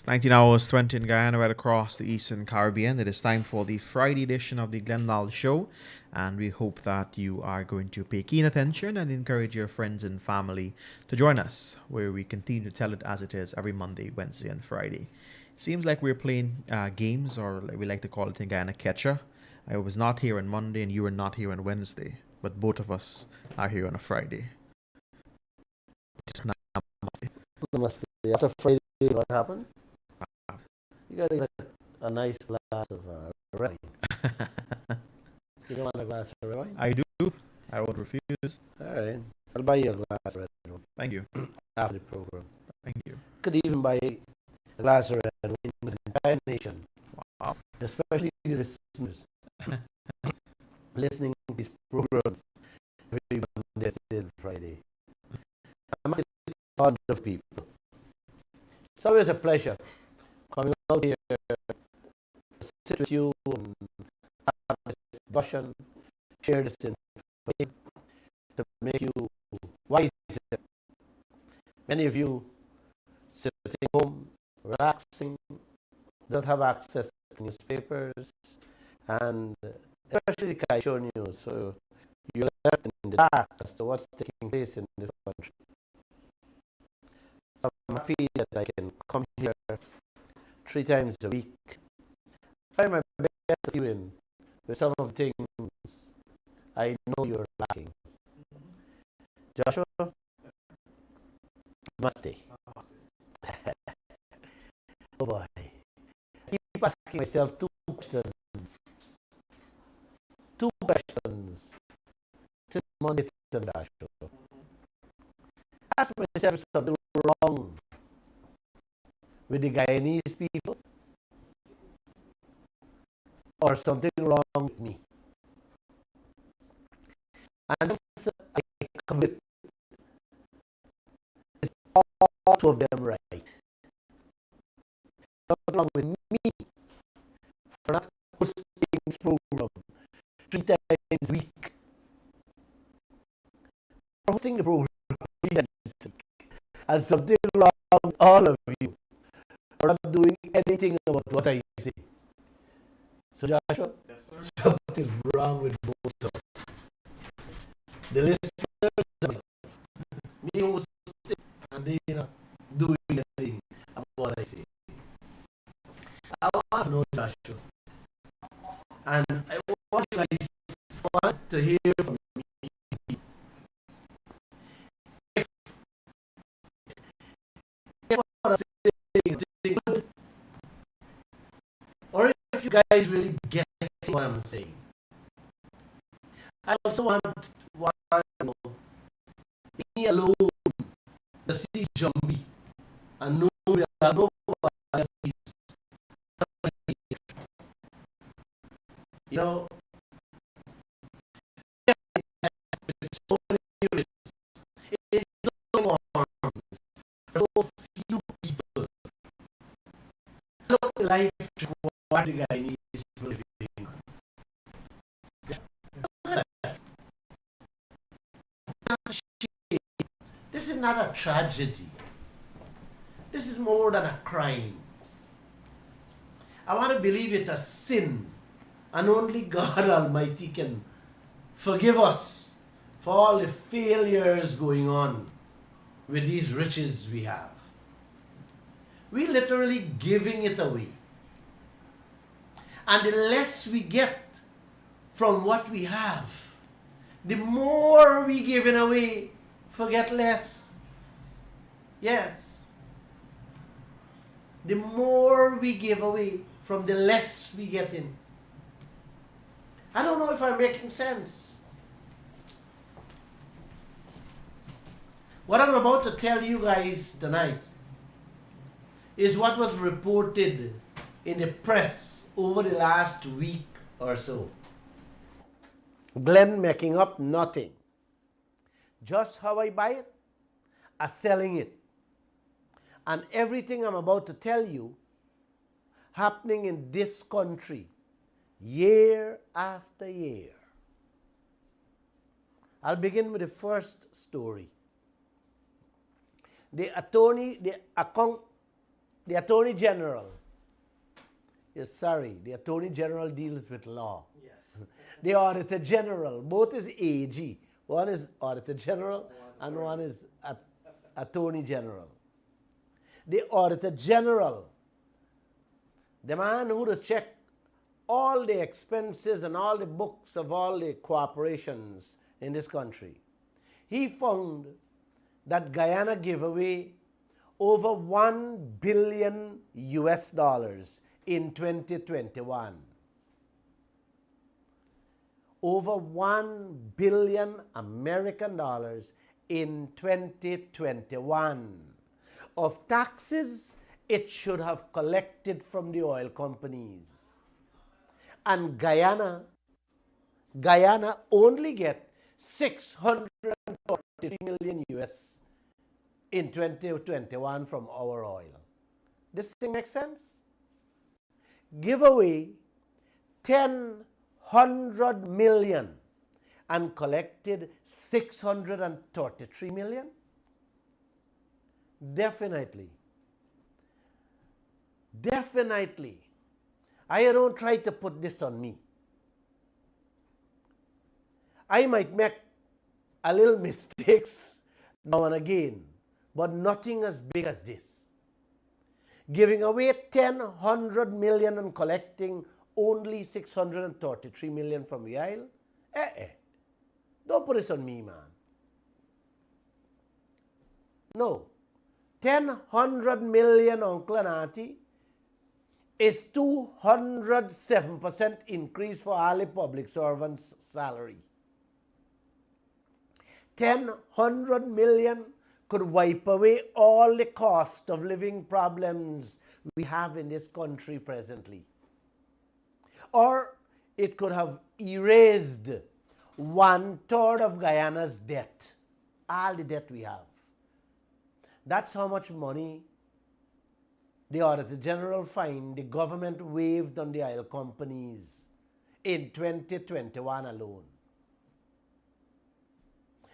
It's 19 hours 20 in Guyana, right across the Eastern Caribbean. It is time for the Friday edition of the Lall Show, and we hope that you are going to pay keen attention and encourage your friends and family to join us, where we continue to tell it as it is every Monday, Wednesday, and Friday. Seems like we're playing games, or we like to call it in Guyana, catcher. I was not here on Monday, and you were not here on Wednesday, but both of us are here on a Friday. Namaste. After Friday, what happened? You got to get a nice glass of red wine. You don't want a glass of red wine? I do. I would refuse. All right. I'll buy you a glass of red wine. Thank you. After the program. Thank you. Could even buy a glass of red wine with the entire nation. Wow. Especially the listeners. Listening to these programs every Monday and Friday. I must say, it's a lot of people. It's always a pleasure coming out here to sit with you and have this discussion, share this information to make you wiser. Many of you sitting home, relaxing, don't have access to newspapers, and especially Kaieteur news, so you're left in the dark as to what's taking place in this country. I'm happy that I can come here 3 times a week. Try my best to fill in with some of the things I know you're lacking. Joshua, namaste. Oh boy. I keep asking myself 2 questions. 2 questions since Monday to Joshua. Ask myself something wrong with the Guyanese people or something wrong with me. And I commit is all 2 of them right. Something wrong with me for not hosting this program 3 times a week. For hosting the program 3 times a week. And something wrong with all of you for not doing anything about what I say. So Joshua, yes, sir. Something wrong with both of us. The listeners, me hosting, and they not doing anything about what I say. I want to know, Joshua, and I want you guys to hear from me. If what I'm saying is good, or if you guys really get what I'm saying. I also want me alone to see Jambi and know that nobody else is. You know, it's so many risks. It's so harms for so few people. Look, life what the guy needs to live in. This is not a tragedy. This is more than a crime. I want to believe it's a sin, and only God Almighty can forgive us for all the failures going on with these riches we have. We're literally giving it away. And the less we get from what we have, the more we give it away, forget less. Yes. The more we give away from the less we get in. I don't know if I'm making sense. What I'm about to tell you guys tonight is what was reported in the press over the last week or so. Glenn making up nothing. Just how I buy it, I'm selling it. And everything I'm about to tell you happening in this country year after year. I'll begin with the first story. The the Attorney General, the Attorney General deals with law. Yes. The Auditor General, both is AG. One is Auditor General and one is Attorney General. The Auditor General, the man who does check all the expenses and all the books of all the corporations in this country, he found that Guyana gave away over 1 billion US dollars in 2021. Over 1 billion American dollars in 2021 of taxes it should have collected from the oil companies. And Guyana only get 643 million US in 2021 from our oil. This thing makes sense? Give away 1,000 million and collected 633 million? Definitely. I don't try to put this on me. I might make a little mistakes now and again, but nothing as big as this. Giving away 1,000 million and collecting only 633 million from the oil? Don't put this on me, man. No. 1,000 million, Uncle and Auntie, is 207% increase for all the public servants' salary. 1,000 million could wipe away all the cost of living problems we have in this country presently. Or it could have erased 1/3 of Guyana's debt, all the debt we have. That's how much money the Auditor General fined the government waived on the oil companies in 2021 alone.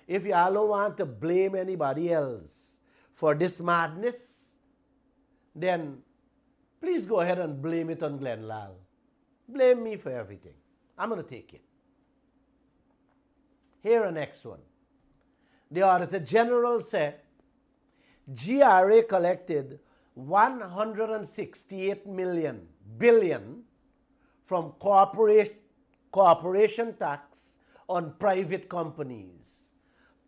If you all don't want to blame anybody else for this madness, then please go ahead and blame it on Lall. Blame me for everything. I'm going to take it. Here, a next one. The Auditor General said GRA collected 168 billion from corporation tax on private companies,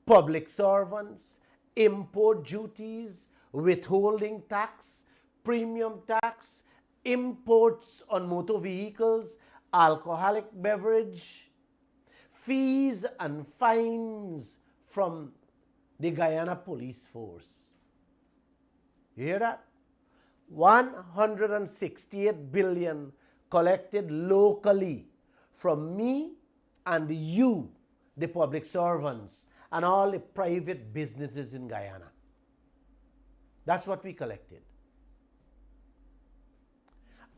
public servants, import duties, withholding tax, premium tax, imports on motor vehicles, alcoholic beverage, fees and fines from the Guyana Police Force. You hear that? 168 billion collected locally from me and you, the public servants, and all the private businesses in Guyana. That's what we collected.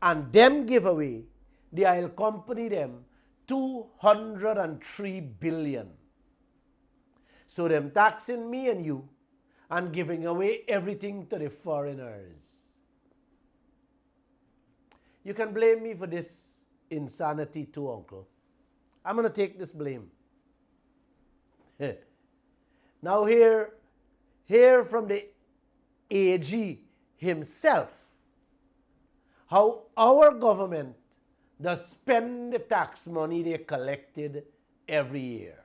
And them give away, the oil company them, 203 billion. So them taxing me and you and giving away everything to the foreigners. You can blame me for this insanity too, Uncle. I'm going to take this blame. Now hear from the AG himself how our government does spend the tax money they collected every year.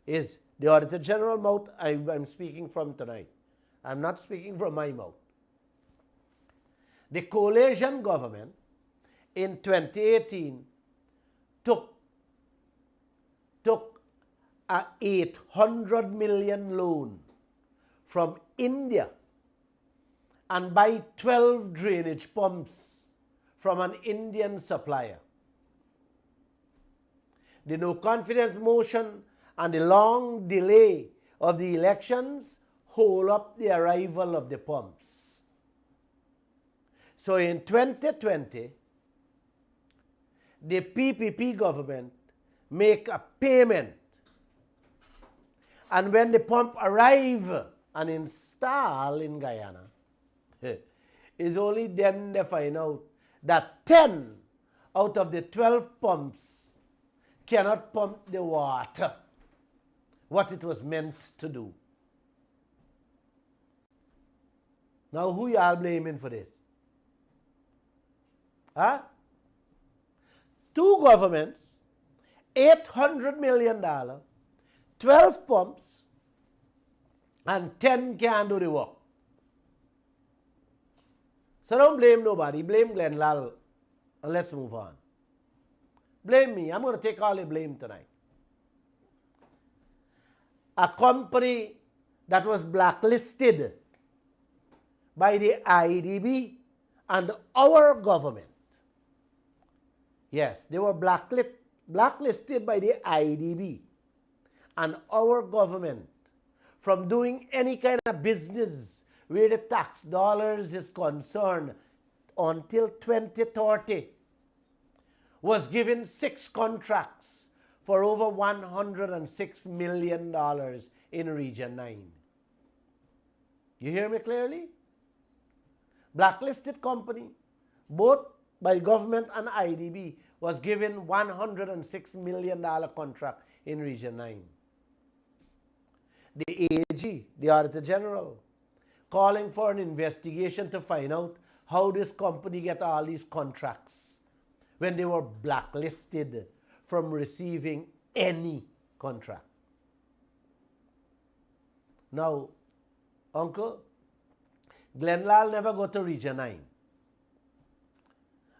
Is the Auditor General mouth I'm speaking from tonight. I'm not speaking from my mouth. The coalition government in 2018 took a 800 million loan from India and buy 12 drainage pumps from an Indian supplier. The no confidence motion and the long delay of the elections hold up the arrival of the pumps. So in 2020, the PPP government make a payment. And when the pump arrive and install in Guyana, Is only then they find out that 10 out of the 12 pumps cannot pump the water what it was meant to do. Now, who y'all blaming for this? Huh? Two governments, $800 million, 12 pumps, and 10 can't do the work. So don't blame nobody. Blame Glenn Lall, and let's move on. Blame me. I'm going to take all the blame tonight. A company that was blacklisted by the IDB and our government. Yes, they were blacklisted by the IDB and our government from doing any kind of business where the tax dollars is concerned until 2030, was given 6 contracts for over $106 million in Region 9. You hear me clearly? Blacklisted company, both by government and IDB, was given $106 million contract in Region 9. The AG, the Auditor General, calling for an investigation to find out how this company get all these contracts when they were blacklisted from receiving any contract. Now, Uncle, Glenn Lall never go to Region 9.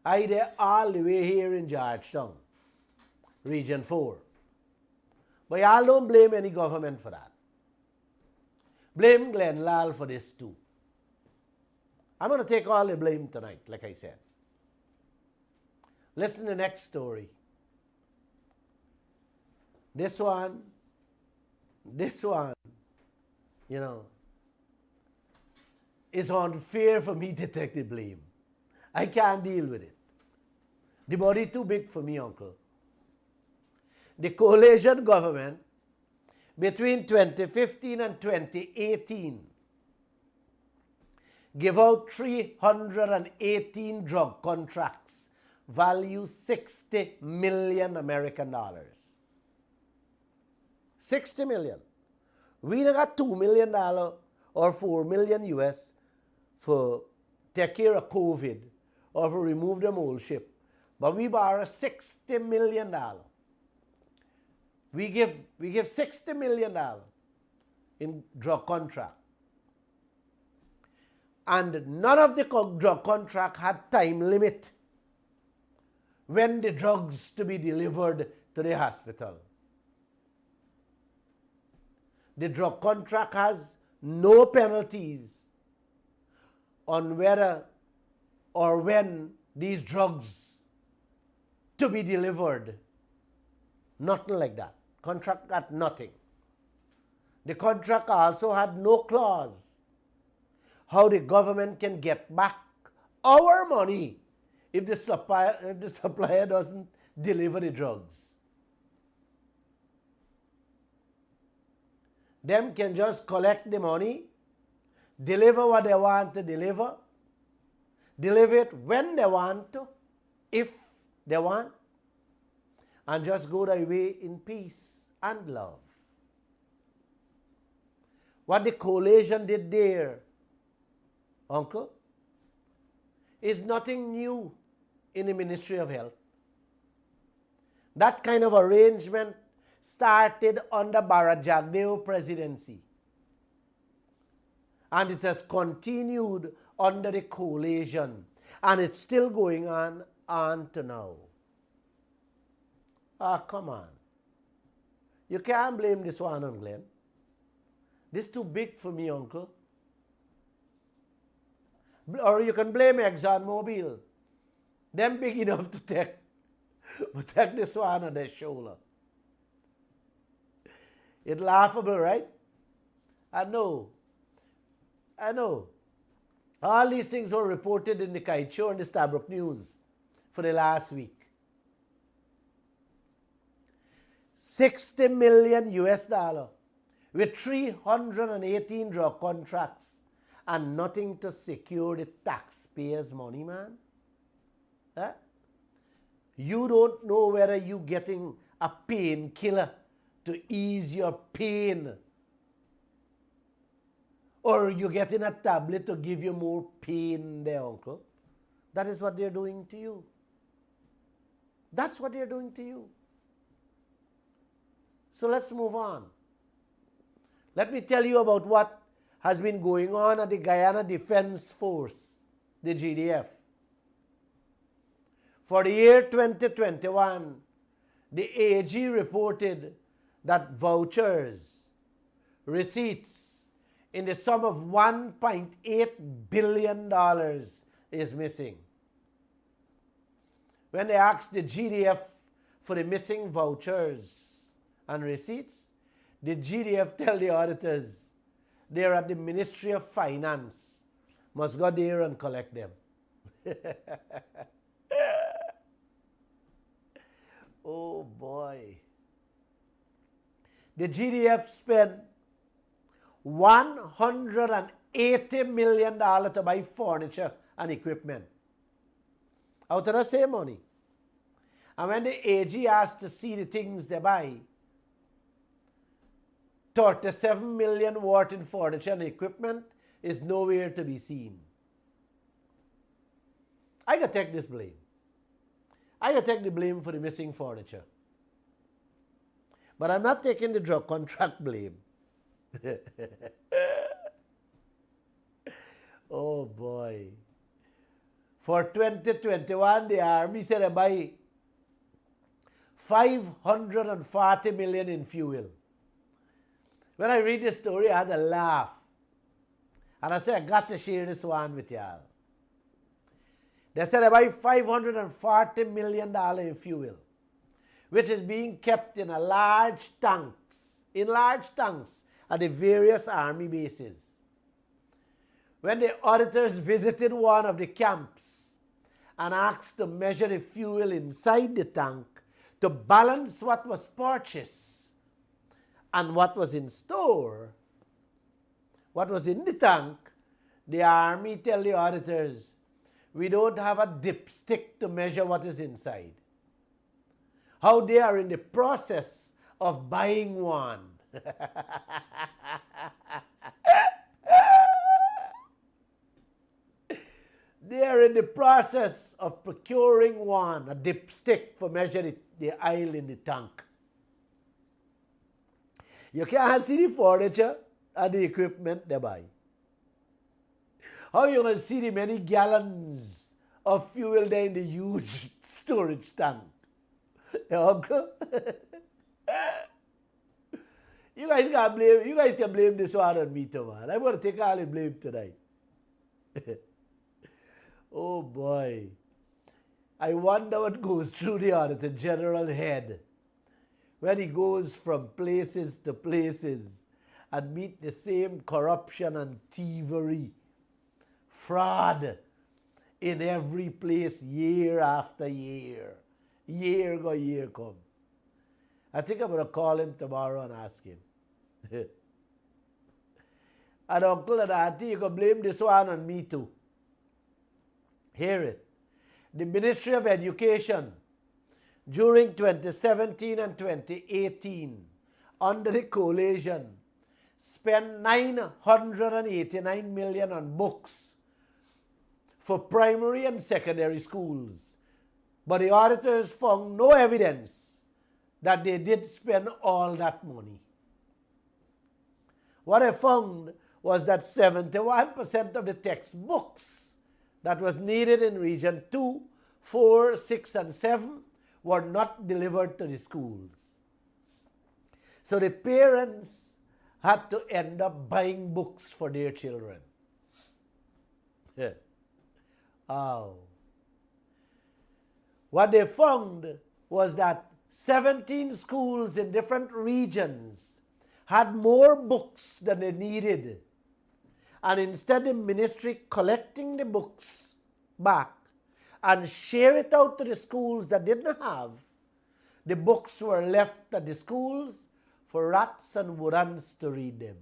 I there all the way here in Georgetown, Region 4. But y'all don't blame any government for that. Blame Glenn Lall for this too. I'm going to take all the blame tonight, like I said. Listen to the next story. This one, you know, is unfair for me to take the blame. I can't deal with it. The body too big for me, Uncle. The coalition government between 2015 and 2018 gave out 318 drug contracts, value 60 million American dollars. 60 million. We got $2 million or $4 million US for take care of COVID or for remove the mole ship. But we borrow $60 million. We give $60 million in drug contract. And none of the drug contract had time limit when the drugs to be delivered to the hospital. The drug contract has no penalties on whether or when these drugs to be delivered. Nothing like that. Contract got nothing. The contract also had no clause how the government can get back our money if the supplier doesn't deliver the drugs. Them can just collect the money, deliver what they want to deliver it when they want to, if they want, and just go their way in peace and love. What the coalition did there, Uncle, is nothing new in the Ministry of Health. That kind of arrangement started under Barra Jagdeo presidency. And it has continued under the coalition. And it's still going on to now. Ah, come on. You can't blame this one on Glenn. This is too big for me, Uncle. Or you can blame ExxonMobil. Them big enough to take this one on their shoulder. It's laughable, right? I know. All these things were reported in the Kaieteur and the Stabroek News for the last week. 60 million US dollar with 318 drug contracts and nothing to secure the taxpayers' money, man? Huh? You don't know whether you're getting a painkiller to ease your pain, or you're getting a tablet to give you more pain there, uncle. That is what they're doing to you. That's what they're doing to you. So let's move on. Let me tell you about what has been going on at the Guyana Defense Force, the GDF. For the year 2021, the AG reported that vouchers, receipts in the sum of $1.8 billion is missing. When they asked the GDF for the missing vouchers and receipts, the GDF tell the auditors they're at the Ministry of Finance, must go there and collect them. Oh boy. The GDF spent $180 million to buy furniture and equipment out of the same money. And when the AG asked to see the things they buy, 37 million worth in furniture and equipment is nowhere to be seen. I can take this blame. I can take the blame for the missing furniture. But I'm not taking the drug contract blame. Oh boy. For 2021, the Army said they buy $540 million in fuel. When I read this story, I had a laugh. And I said, I got to share this one with y'all. They said they buy $540 million in fuel, which is being kept in large tanks at the various Army bases. When the auditors visited one of the camps and asked to measure the fuel inside the tank to balance what was purchased and what was in store, what was in the tank, the Army tell the auditors, we don't have a dipstick to measure what is inside. How they are in the process of buying one. They are in the process of procuring one, a dipstick for measuring the oil in the tank. You can't see the furniture and the equipment they buy. How are you going to see the many gallons of fuel there in the huge storage tank? Uncle? You guys can blame this one on me too, man. I'm going to take all the blame tonight. Oh boy. I wonder what goes through the Auditor General head when he goes from places to places and meet the same corruption and thievery, fraud in every place year after year. Year go, year come. I think I'm going to call him tomorrow and ask him. And uncle and auntie, you can blame this one on me too. Hear it. The Ministry of Education during 2017 and 2018 under the coalition spent $989 million on books for primary and secondary schools. But the auditors found no evidence that they did spend all that money. What I found was that 71% of the textbooks that was needed in Region 2, 4, 6, and 7 were not delivered to the schools. So the parents had to end up buying books for their children. Oh. What they found was that 17 schools in different regions had more books than they needed. And instead the ministry collecting the books back and share it out to the schools that didn't have, the books were left at the schools for rats and warrants to read them.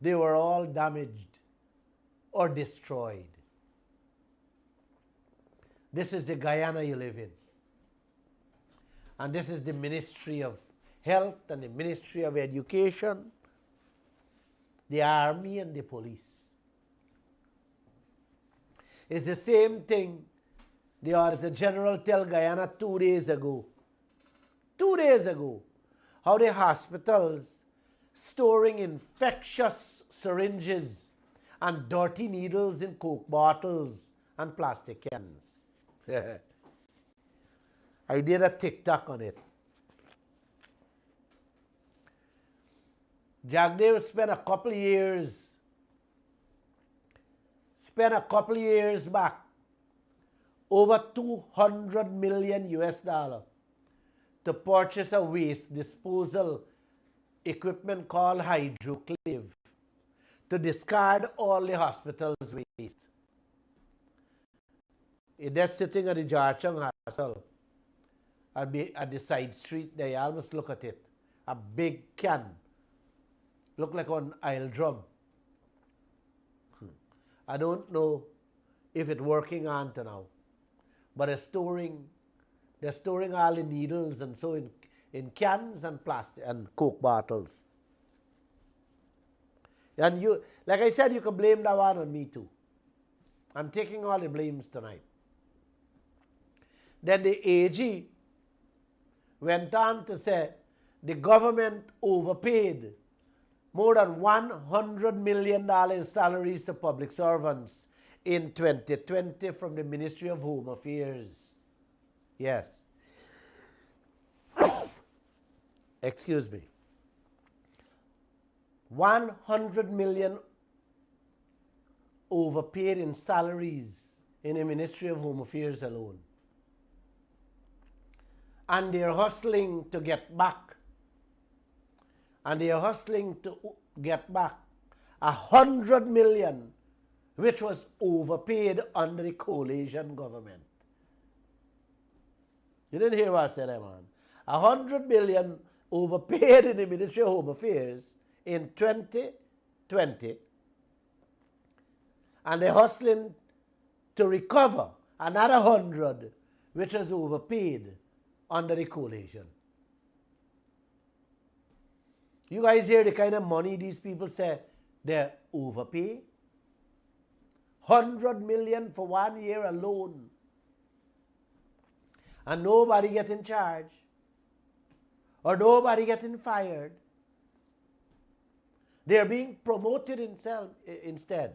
they were all damaged or destroyed. This is the Guyana you live in. And this is the Ministry of Health and the Ministry of Education, the Army and the police. It's the same thing the Auditor General tell Guyana 2 days ago. 2 days ago, how the hospitals storing infectious syringes and dirty needles in Coke bottles and plastic cans. I did a TikTok on it. Jagdev spent a couple of years back over 200 million US dollar to purchase a waste disposal equipment called hydroclave to discard all the hospital's waste. It is sitting at the Jarchang Hospital at the side street there. You almost look at it. A big can. Look like an oil drum. I don't know if it's working on to now. But they're storing all the needles and so in cans and plastic and Coke bottles. And you, like I said, you can blame that one on me too. I'm taking all the blames tonight. Then the AG went on to say the government overpaid more than $100 million in salaries to public servants in 2020 from the Ministry of Home Affairs. Yes. Excuse me. 100 million overpaid in salaries in the Ministry of Home Affairs alone. And they're hustling to get back. And they're hustling to get back 100 million, which was overpaid under the coalition government. You didn't hear what I said, man. 100 million overpaid in the Ministry of Home Affairs in 2020. And they're hustling to recover another 100, which was overpaid under the coalition. You guys hear the kind of money these people say they overpay? 100 million for 1 year alone. And nobody getting charged. Or nobody getting fired. They're being promoted instead.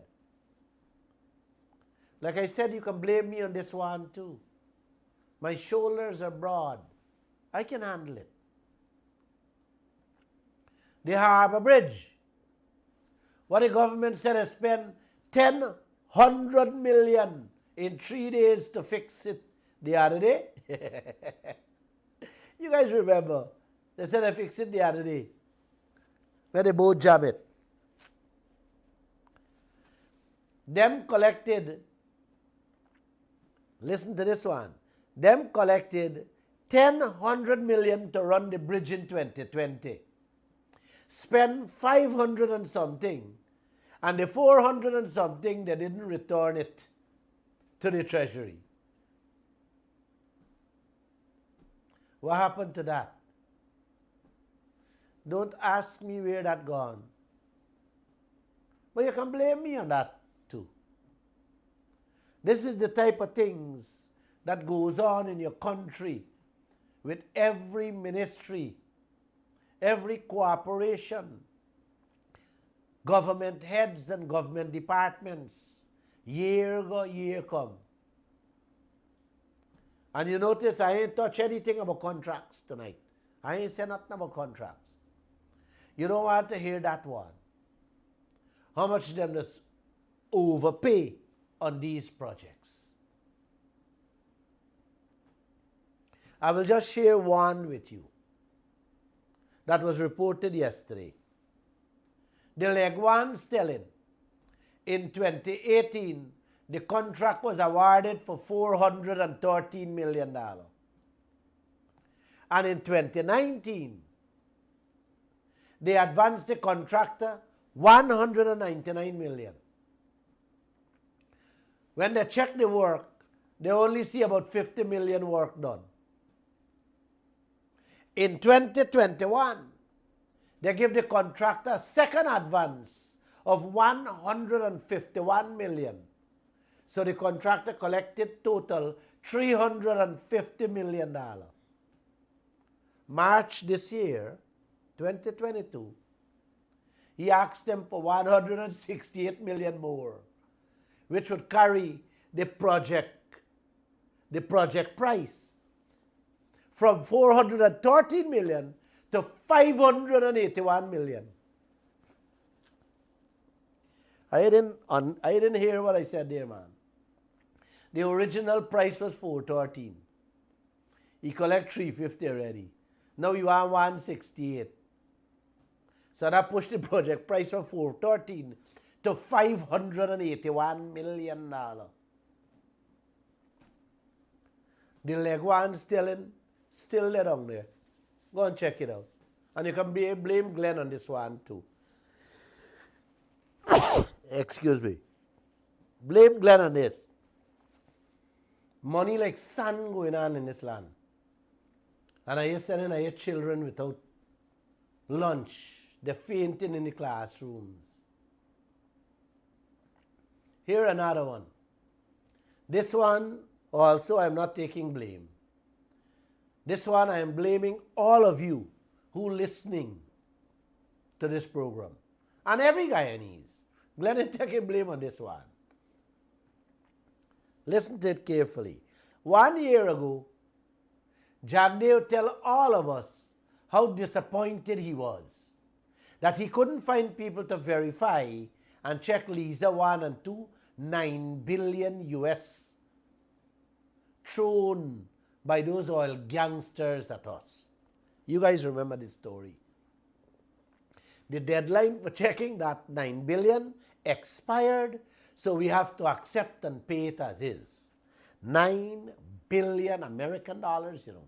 Like I said, you can blame me on this one too. My shoulders are broad. I can handle it. The Harbour Bridge. What the government said has spent 100 million in 3 days to fix it the other day. You guys remember? They said they fixed it the other day. Where they both jam it. Them collected, listen to this one. Them collected 100 million to run the bridge in 2020. Spent 500 and something. And the 400 and something, they didn't return it to the treasury. What happened to that? Don't ask me where that gone. But you can blame me on that too. This is the type of things that goes on in your country with every ministry, every corporation, government heads and government departments. Year go, year come. And you notice I ain't touch anything about contracts tonight. I ain't said nothing about contracts. You don't want to hear that one. How much them just overpay on these projects. I will just share one with you that was reported yesterday. The leg one Stelling. In 2018, the contract was awarded for $413 million. And in 2019, they advanced the contractor 199 million. When they check the work, they only see about 50 million work done. In 2021, they give the contractor a second advance of 151 million. So the contractor collected total $350 million. March this year, 2022, he asked them for 168 million more, which would carry the project price from 413 million to 581 million. I didn't hear what I said there, man. The original price was 413. He collect 350 already. Now you want 168. So that pushed the project price from 413 to $581 million. The leg one still there down there. Go and check it out. And you can blame Glenn on this one too. Excuse me. Blame Glenn on this. Money like sun going on in this land. And I hear sending your children without lunch. They're fainting in the classrooms. Here another one. This one also I'm not taking blame. This one I am blaming all of you who listening to this program. And every Guyanese. Glenn is taking blame on this one. Listen to it carefully. 1 year ago, Jagdeo tell all of us how disappointed he was that he couldn't find people to verify and check Lisa 1 and 2, 9 billion US thrown by those oil gangsters at us. You guys remember this story. The deadline for checking that 9 billion expired, so we have to accept and pay it as is. 9 billion American dollars, you know.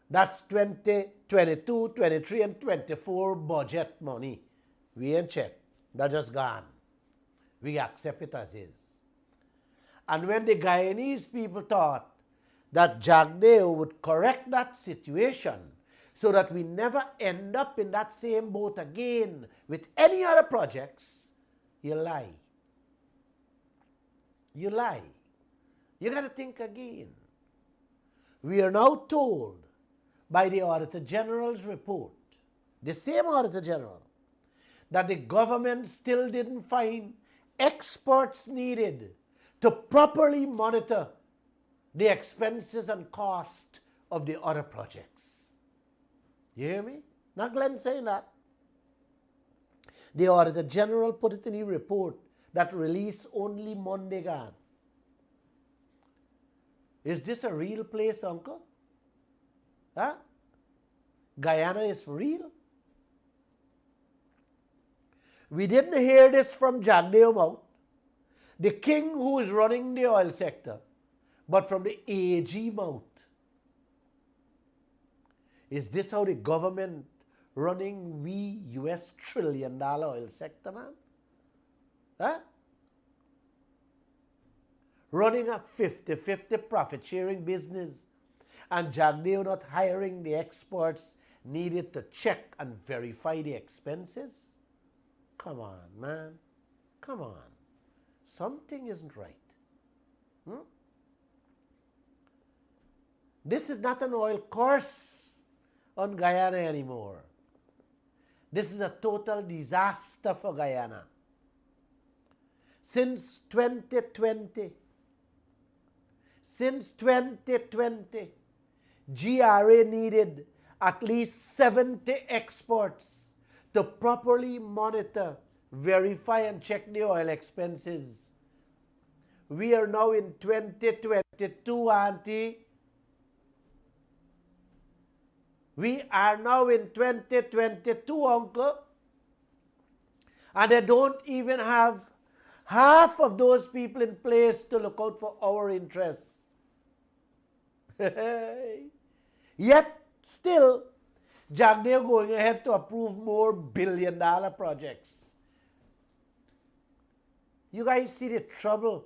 That's 2022, 23, and 24 budget money. We ain't checked. That's just gone. We accept it as is. And when the Guyanese people thought that Jagdeo would correct that situation so that we never end up in that same boat again with any other projects, you lie. You lie. You got to think again. We are now told by the Auditor General's report, the same Auditor General, that the government still didn't find experts needed to properly monitor the expenses and cost of the other projects. You hear me? Not Glenn saying that. The Auditor General put it in the report that released only Monday gone. Is this a real place, uncle? Huh? Guyana is real? We didn't hear this from Jagdeo mouth, the king who is running the oil sector, but from the AG mouth. Is this how the government running we US $1 trillion oil sector, man? Huh? Running a 50-50 profit-sharing business and Jagdeo not hiring the experts needed to check and verify the expenses? Come on, man. Come on. Something isn't right. This is not an oil course on Guyana anymore. This is a total disaster for Guyana. Since 2020, GRA needed at least 70 experts to properly monitor, verify, and check the oil expenses. We are now in 2022, Auntie. We are now in 2022, Uncle. And they don't even have half of those people in place to look out for our interests. Yet, still, Jagdeo going ahead to approve more billion-dollar projects. You guys see the trouble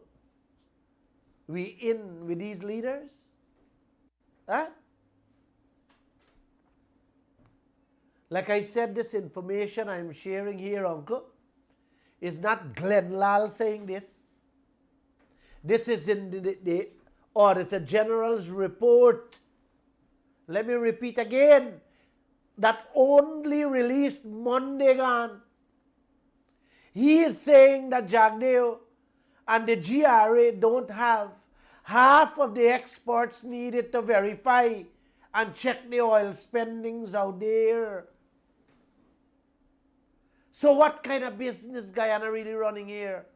we in with these leaders? Huh? Like I said, this information I'm sharing here, Uncle, is not Glenn Lall saying this. This is in the Auditor General's report. Let me repeat again. That only released Monday gone. He is saying that Jagdeo and the GRA don't have half of the experts needed to verify and check the oil spendings out there. So what kind of business Guyana really running here?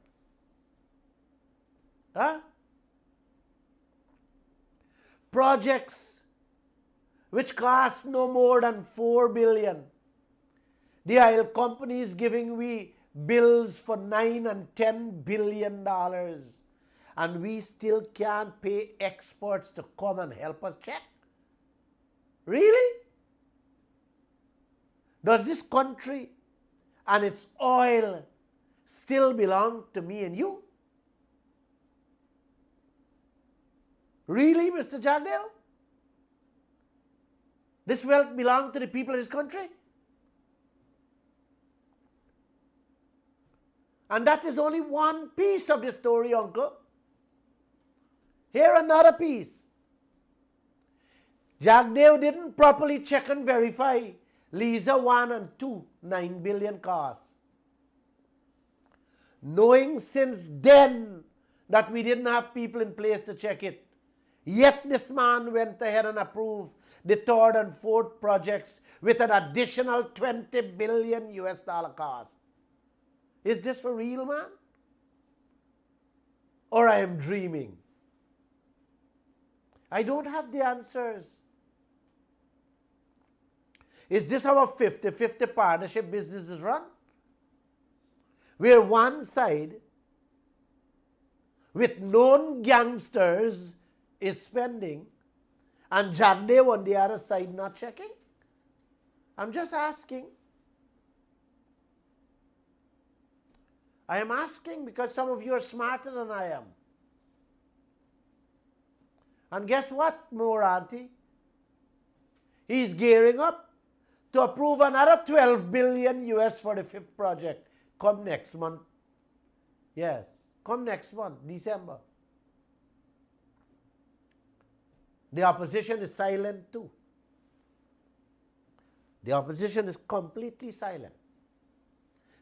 Huh? Projects which cost no more than 4 billion. The oil company is giving we bills for 9 and 10 billion dollars, and we still can't pay experts to come and help us check. Really? Does this country and its oil still belong to me and you? Really, Mr. Jagdeo? This wealth belongs to the people of this country? And that is only one piece of the story, Uncle. Here another piece. Jagdeo didn't properly check and verify Liza 1 and 2, 9 billion costs. Knowing since then that we didn't have people in place to check it. Yet this man went ahead and approved the third and fourth projects with an additional 20 billion US dollar cost. Is this for real, man? Or I am dreaming? I don't have the answers. Is this how a 50-50 partnership business is run? Where one side with known gangsters is spending and Jagdeo on the other side not checking? I'm just asking. I am asking because some of you are smarter than I am. And guess what, Moranti? He's gearing up to approve another 12 billion US for the fifth project come next month. Yes, come next month, December. The opposition is silent too. The opposition is completely silent.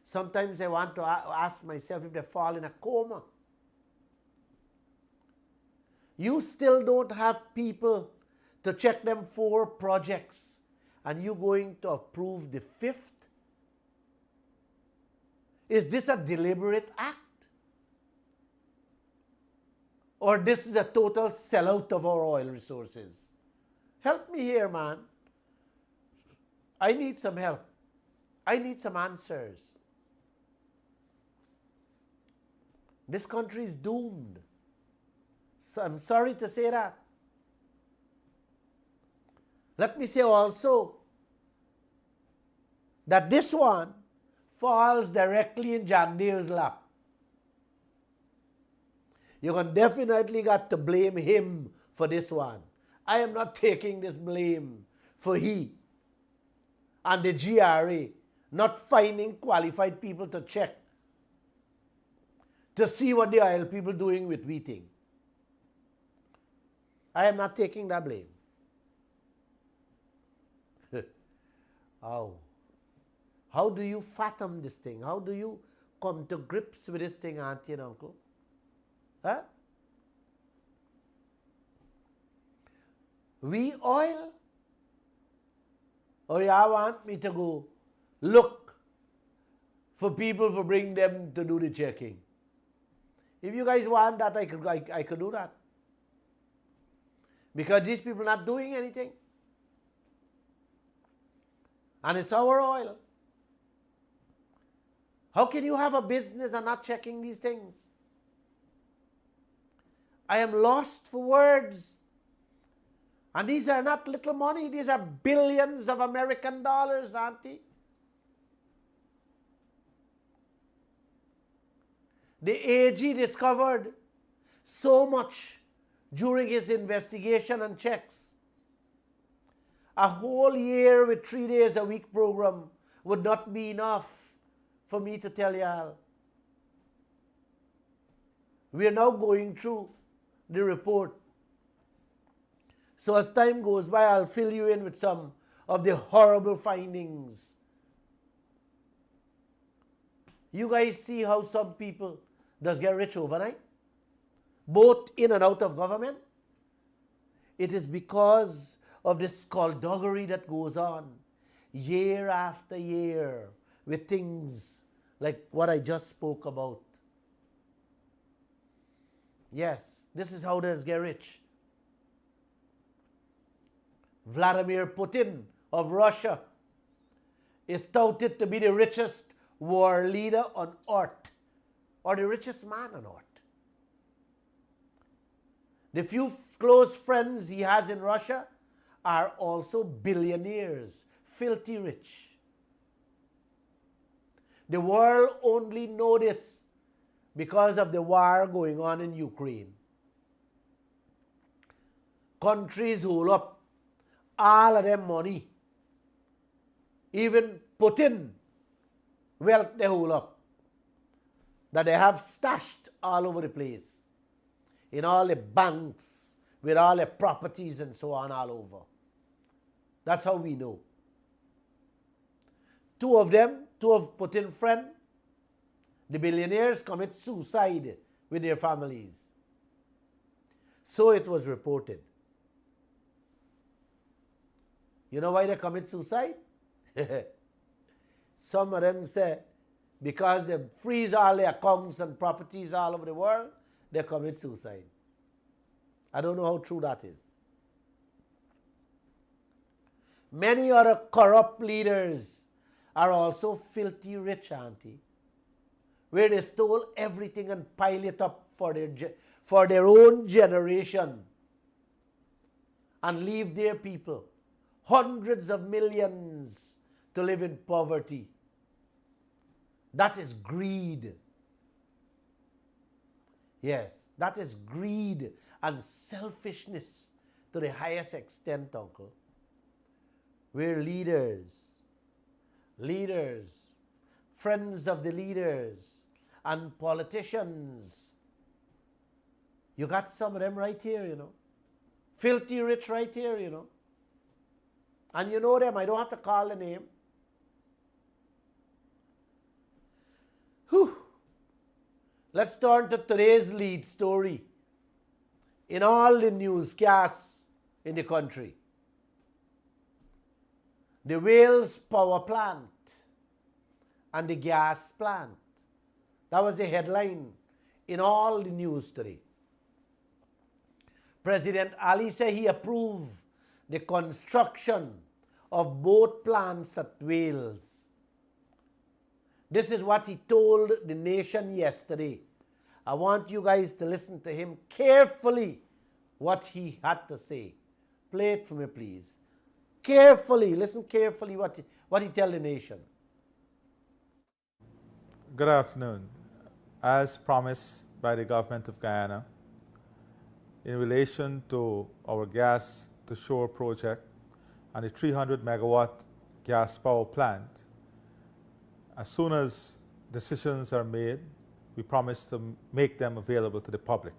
Sometimes I want to ask myself if they fall in a coma. You still don't have people to check them 4 projects, and you going to approve the 5th? Is this a deliberate act? Or this is a total sellout of our oil resources? Help me here, man. I need some help. I need some answers. This country is doomed. So I'm sorry to say that. Let me say also that this one falls directly in Jagdeo's lap. You can definitely got to blame him for this one. I am not taking this blame for he and the GRA not finding qualified people to check to see what the oil people doing with wheating. I am not taking that blame. How do you fathom this thing? How do you come to grips with this thing, Auntie and Uncle? Huh? We oil? Or y'all want me to go look for people for bring them to do the checking? If you guys want that, I could do that. Because these people are not doing anything. And it's our oil. How can you have a business and not checking these things? I am lost for words. And these are not little money. These are billions of American dollars, Auntie. The AG discovered so much during his investigation and checks. A whole year with 3 days a week program would not be enough for me to tell y'all. We are now going through the report. So as time goes by, I'll fill you in with some of the horrible findings. You guys see how some people does get rich overnight, both in and out of government? It is because of this skullduggery that goes on year after year with things like what I just spoke about. Yes, this is how they get rich. Vladimir Putin of Russia is touted to be the richest war leader on earth, or the richest man on earth. The few close friends he has in Russia are also billionaires, filthy rich. The world only knows this because of the war going on in Ukraine. Countries hold up all of them money. Even Putin wealth they hold up, that they have stashed all over the place, in all the banks, with all the properties and so on all over. That's how we know. Two of Putin's friends, the billionaires, commit suicide with their families. So it was reported. You know why they commit suicide? Some of them say because they freeze all their accounts and properties all over the world, they commit suicide. I don't know how true that is. Many other corrupt leaders are also filthy rich, Auntie, where they stole everything and pile it up for their own generation and leave their people, hundreds of millions, to live in poverty. That is greed. Yes, that is greed and selfishness to the highest extent, Uncle. We're leaders, friends of the leaders, and politicians. You got some of them right here, you know. Filthy rich right here, you know. And you know them, I don't have to call the name. Whew. Let's turn to today's lead story in all the newscasts in the country. The Wales power plant and the gas plant. That was the headline in all the news today. President Ali said he approved the construction of both plants at Wales. This is what he told the nation yesterday. I want you guys to listen to him carefully, what he had to say. Play it for me, please. Carefully, listen carefully what he tell the nation. Good afternoon. As promised by the government of Guyana, in relation to our gas to shore project and the 300 megawatt gas power plant, as soon as decisions are made, we promise to make them available to the public.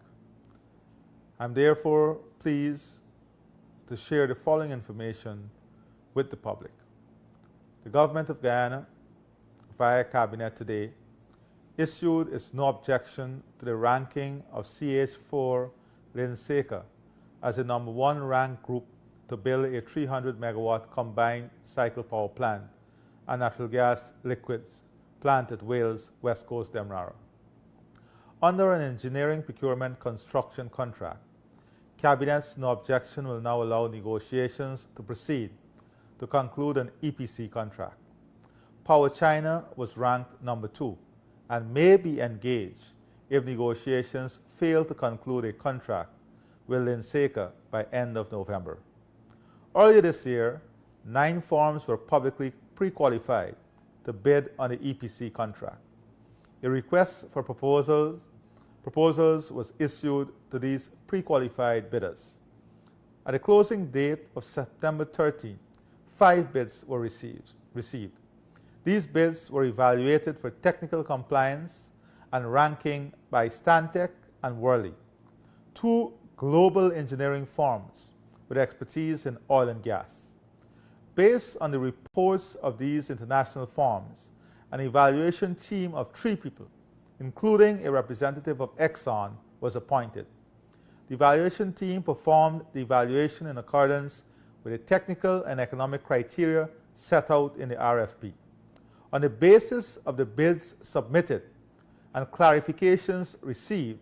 I'm therefore pleased to share the following information with the public. The government of Guyana, via Cabinet today, issued its no objection to the ranking of CH4 Linseca as the number 1 ranked group to build a 300 megawatt combined cycle power plant and natural gas liquids plant at Wales West Coast Demerara. Under an engineering procurement construction contract, Cabinet's no objection will now allow negotiations to proceed to conclude an EPC contract. Power China was ranked number 2 and may be engaged if negotiations fail to conclude a contract with Linseca by end of November. Earlier this year, 9 firms were publicly pre-qualified to bid on the EPC contract. A request for proposals was issued to these pre-qualified bidders. At the closing date of September 13, 5 bids were received. These bids were evaluated for technical compliance and ranking by Stantec and Worley, 2 global engineering firms with expertise in oil and gas. Based on the reports of these international firms, an evaluation team of 3 people, including a representative of Exxon, was appointed. The evaluation team performed the evaluation in accordance with the technical and economic criteria set out in the RFP. On the basis of the bids submitted and clarifications received,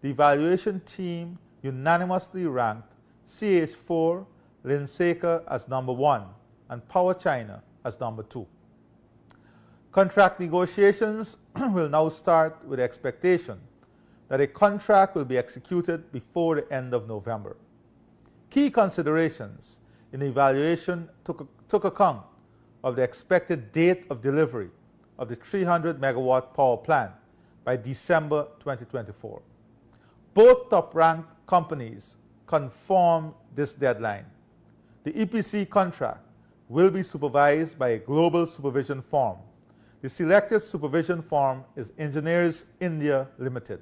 the evaluation team unanimously ranked CH4 Linseca as number 1 and Power China as number 2. Contract negotiations will now start with the expectation that a contract will be executed before the end of November. Key considerations in the evaluation took account of the expected date of delivery of the 300 megawatt power plant by December 2024. Both top-ranked companies confirmed this deadline. The EPC contract will be supervised by a global supervision firm. The selected supervision firm is Engineers India Limited.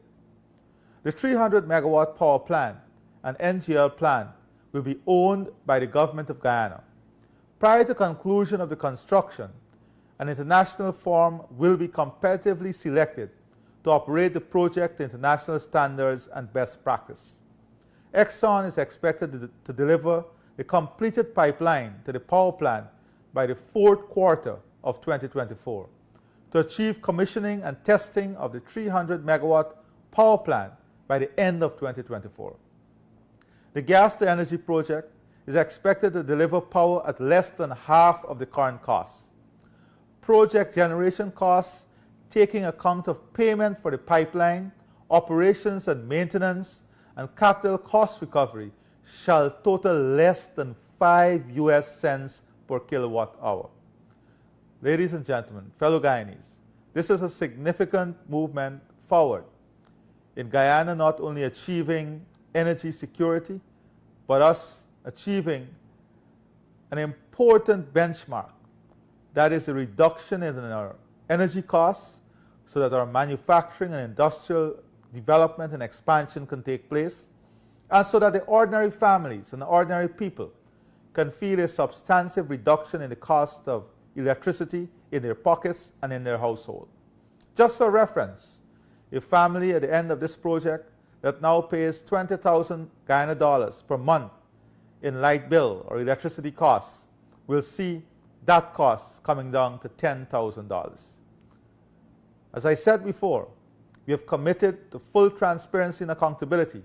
The 300 megawatt power plant and NGL plant will be owned by the government of Guyana. Prior to conclusion of the construction, an international firm will be competitively selected to operate the project to international standards and best practice. Exxon is expected to deliver the completed pipeline to the power plant by the 4th quarter of 2024 to achieve commissioning and testing of the 300 megawatt power plant by the end of 2024. The gas-to-energy project is expected to deliver power at less than half of the current costs. Project generation costs, taking account of payment for the pipeline, operations and maintenance, and capital cost recovery, shall total less than 5 US cents per kilowatt hour. Ladies and gentlemen, fellow Guyanese, this is a significant movement forward in Guyana not only achieving energy security, but us achieving an important benchmark, that is a reduction in our energy costs so that our manufacturing and industrial development and expansion can take place, and so that the ordinary families and the ordinary people can feel a substantive reduction in the cost of electricity in their pockets and in their household. Just for reference, a family at the end of this project that now pays 20,000 Guyana dollars per month in light bill or electricity costs will see that cost coming down to $10,000. As I said before, we have committed to full transparency and accountability,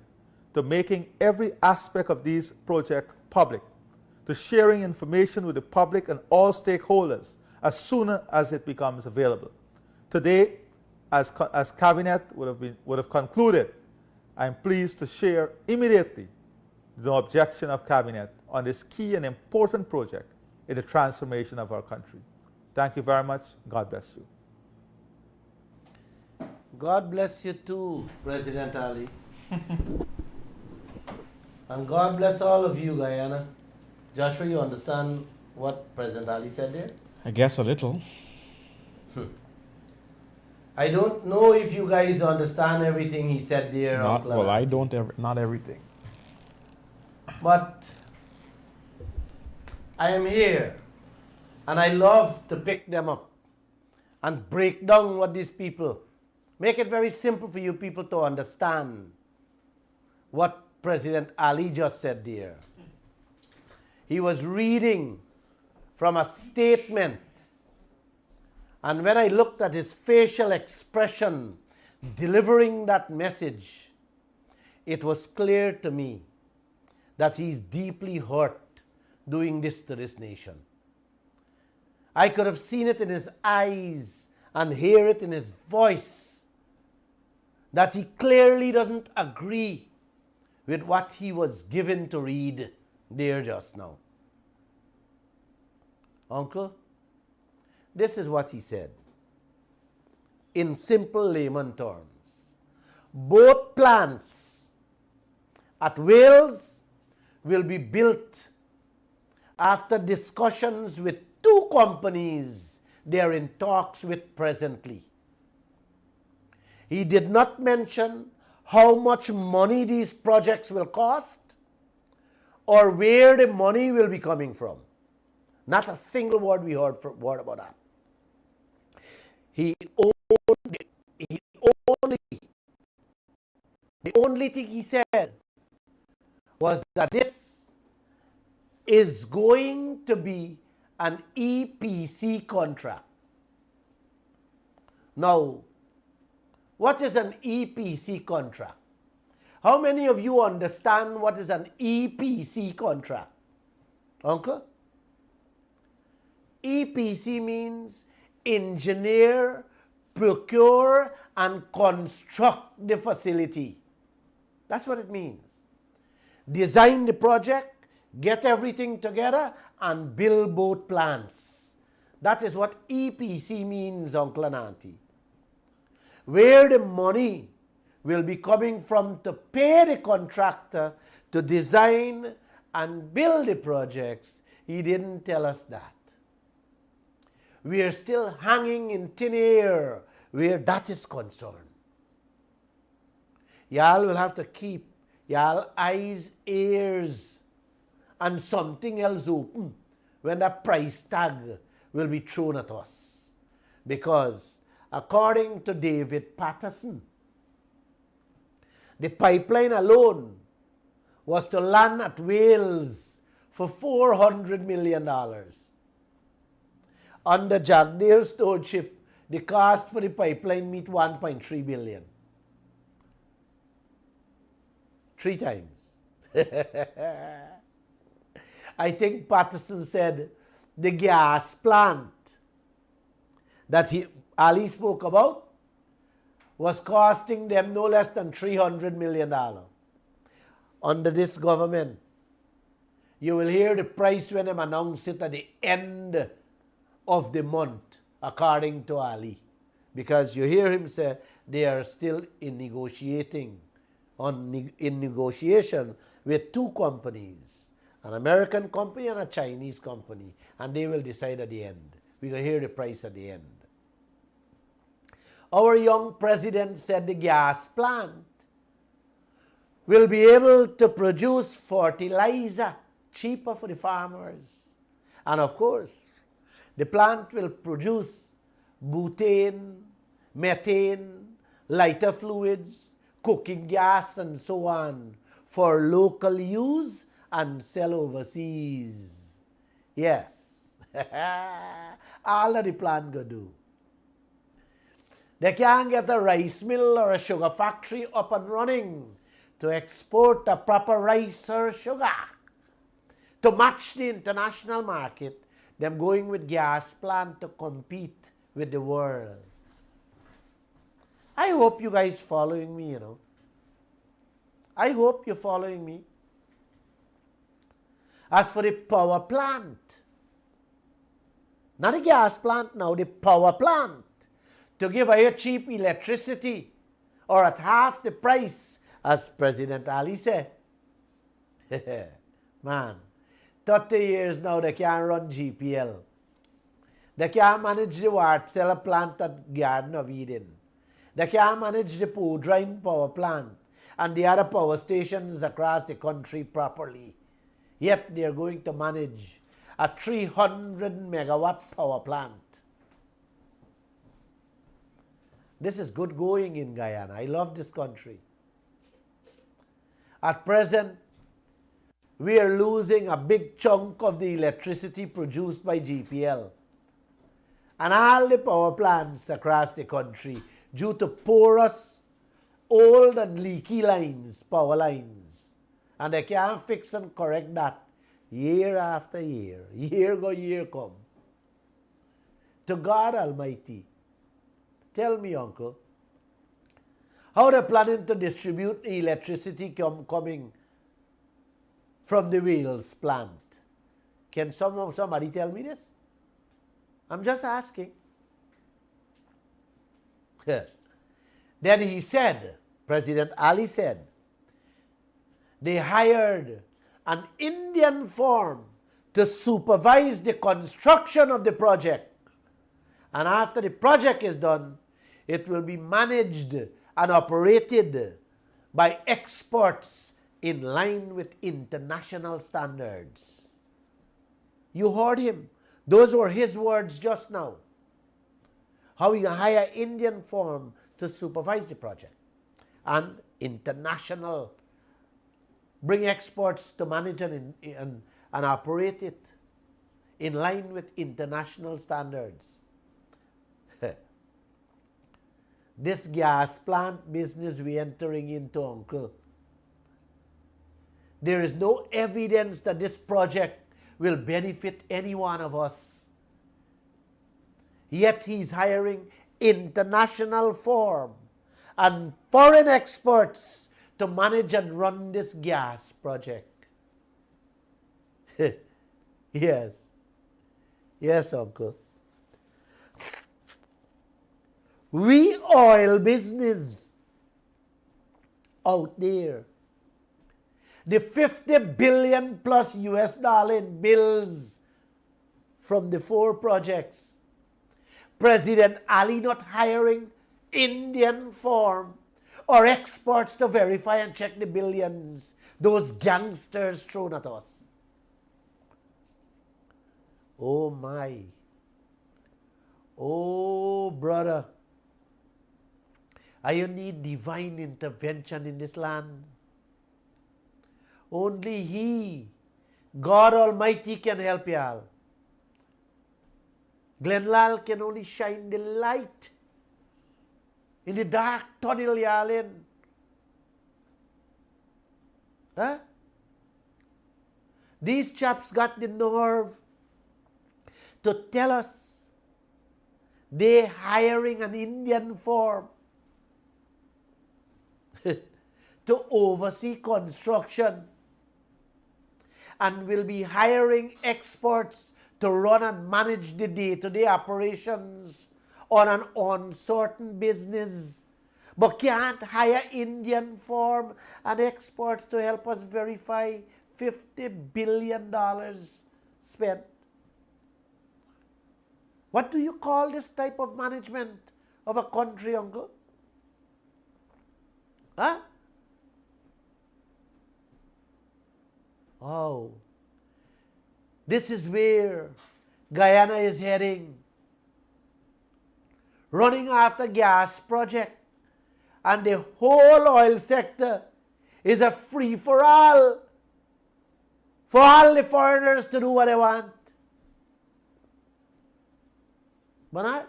to making every aspect of these projects public, to sharing information with the public and all stakeholders as soon as it becomes available. Today, as Cabinet would have concluded, I am pleased to share immediately the objection of Cabinet on this key and important project in the transformation of our country. Thank you very much. God bless you. God bless you too, President Ali. And God bless all of you, Guyana. Joshua, you understand what President Ali said there? I guess a little. I don't know if you guys understand everything he said there. Not, Uncle well, I Ananti. don't, not everything. But I am here, and I love to pick them up and break down what these people, make it very simple for you people to understand what President Ali just said there. He was reading from a statement, and when I looked at his facial expression delivering that message, it was clear to me that he's deeply hurt doing this to this nation. I could have seen it in his eyes and hear it in his voice that he clearly doesn't agree with what he was given to read there just now. Uncle, this is what he said in simple layman terms. Both plants at Wales will be built after discussions with two companies they are in talks with presently. He did not mention how much money these projects will cost or where the money will be coming from. Not a single word we heard about that. The only thing he said was that this is going to be an EPC contract. Now, what is an EPC contract? How many of you understand what is an EPC contract? Uncle? EPC means engineer, procure, and construct the facility. That's what it means. Design the project, get everything together, and build both plants. That is what EPC means, Uncle and Auntie. Where the money will be coming from to pay the contractor to design and build the projects, he didn't tell us that. We are still hanging in thin air where that is concerned. Y'all will have to keep y'all eyes, ears, and something else open when that price tag will be thrown at us. Because according to David Patterson, the pipeline alone was to land at Wales for $400 million. Under Jack Dale's stewardship, the cost for the pipeline meet $1.3 billion. 3 times. I think Patterson said the gas plant that Ali spoke about was costing them no less than $300 million. Under this government, you will hear the price when they announce it at the end of the month, according to Ali. Because you hear him say they are still in negotiation with 2 companies, an American company and a Chinese company, and they will decide at the end. We will hear the price at the end. Our young president said the gas plant will be able to produce fertilizer cheaper for the farmers. And of course, the plant will produce butane, methane, lighter fluids, cooking gas, and so on for local use and sell overseas. Yes. All of the plant go do. They can't get a rice mill or a sugar factory up and running to export the proper rice or sugar. To match the international market, them going with gas plant to compete with the world. I hope you guys following me, you know. I hope you're following me. As for the power plant, not the gas plant now, the power plant, to give away cheap electricity or at half the price, as President Ali said. Man, 30 years now they can't run GPL. They can't manage the Wartella plant at Garden of Eden. They can't manage the Podrine power plant and the other power stations across the country properly. Yet they're going to manage a 300 megawatt power plant. This is good going in Guyana. I love this country. At present, we are losing a big chunk of the electricity produced by GPL and all the power plants across the country due to porous, old and leaky lines, power lines. And they can't fix and correct that year after year. Year go, year come. To God Almighty, tell me, Uncle, how they're planning to distribute the electricity coming from the Wales plant? Can somebody tell me this? I'm just asking. Then he said, President Ali said, they hired an Indian firm to supervise the construction of the project. And after the project is done, it will be managed and operated by experts in line with international standards. You heard him. Those were his words just now. How we can hire Indian firm to supervise the project. And international, bring experts to manage and operate it in line with international standards. This gas plant business we're entering into, Uncle, there is no evidence that this project will benefit any one of us. Yet he's hiring international firm and foreign experts to manage and run this gas project. Yes. Yes, Uncle. We oil business out there. The 50 billion plus US dollar in bills from the 4 projects. President Ali not hiring Indian firm or experts to verify and check the billions those gangsters thrown at us. Oh my. Oh brother. You need divine intervention in this land. Only He, God Almighty, can help y'all. Lall can only shine the light in the dark tunnel y'all in. Huh? These chaps got the nerve to tell us they're hiring an Indian firm to oversee construction and will be hiring experts to run and manage the day-to-day operations on an uncertain business, but can't hire Indian firm and experts to help us verify $50 billion spent. What do you call this type of management of a country, Uncle? Huh? Oh. This is where Guyana is heading. Running after gas project. And the whole oil sector is a free-for-all. For all the foreigners to do what they want. Bernard,